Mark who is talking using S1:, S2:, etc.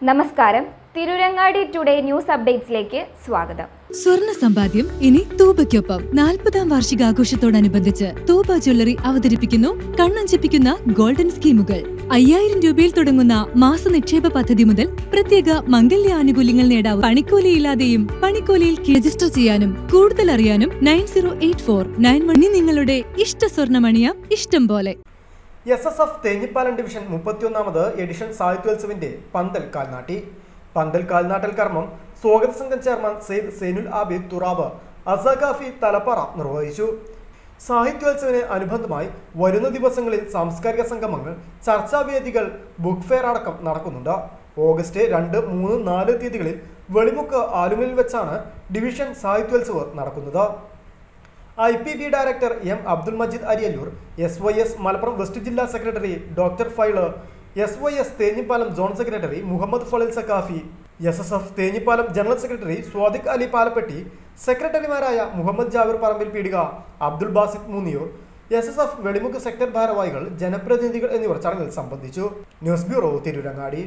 S1: നമസ്കാരം. Tirurangadi today news അപ്ഡേറ്റ്സിലേക്ക് സ്വാഗതം.
S2: സ്വർണ്ണ സമ്പാദ്യം ഇനി തൂബയ്ക്കൊപ്പം 40-ാം വാർഷികാഘോഷത്തോടനുബന്ധിച്ച് തൂബ ജ്വല്ലറി അവതരിപ്പിക്കുന്നു കണ്ണഞ്ചിപ്പിക്കുന്ന ഗോൾഡൻ സ്കീമുകൾ. 5000 രൂപയിൽ തുടങ്ങുന്ന മാസ നിക്ഷേപ പദ്ധതി മുതൽ പ്രത്യേക മംഗല്യ ആനുകൂല്യങ്ങൾ നേടാവും. പണിക്കൂലിയില്ലാതെയും പണിക്കൂലിയിൽ രജിസ്റ്റർ ചെയ്യാനും കൂടുതൽ അറിയാനും 908491 നിങ്ങളുടെ ഇഷ്ട സ്വർണ്ണമണിയാം ഇഷ്ടം പോലെ.
S3: SSF തേഞ്ഞിപ്പാലം ഡിവിഷൻ 31ാമത് എഡിഷൻ സാഹിത്യോത്സവിന്റെ പന്തൽ കാൽനാട്ടി. പന്തൽ കാൽനാട്ടൽ കർമ്മം സ്വാഗത സംഘം ചെയർമാൻ സെയ്ദ് സൈനുൽ ആബിദ് തുറാബ് അസഖാഫി തലപ്പറ നിർവഹിച്ചു. സാഹിത്യോത്സവിന് അനുബന്ധമായി വരുന്ന ദിവസങ്ങളിൽ സാംസ്കാരിക സംഗമങ്ങൾ, ചർച്ചാവേദികൾ, ബുക്ക് ഫെയർ അടക്കം നടക്കുന്നുണ്ട്. ഓഗസ്റ്റ് 2, 3, 4 തീയതികളിൽ വെളിമുക്ക് ആലുമലിൽ വെച്ചാണ് ഡിവിഷൻ സാഹിത്യോത്സവ് നടക്കുന്നത്. IPB director M. Abdul Majeed Ariyallur, SYS Malappuram West ജില്ലാ secretary doctor Faiz, SYS Thenhippalam zone secretary Muhammad Fazil Saqafi, SSF Thenhippalam general secretary Sadiq Ali Palappetti, സെക്രട്ടറിമാരായ മുഹമ്മദ് ജാബിർ പറമ്പിൽ പീടിക, അബ്ദുൽ ബാസിദ് മൂന്നിയൂർ, SSF വെളിമുക്ക് സെക്ടർ ഭാരവാഹികൾ, ജനപ്രതിനിധികൾ എന്നിവർ ചടങ്ങിൽ സംബന്ധിച്ചു. News bureau, Tirurangadi.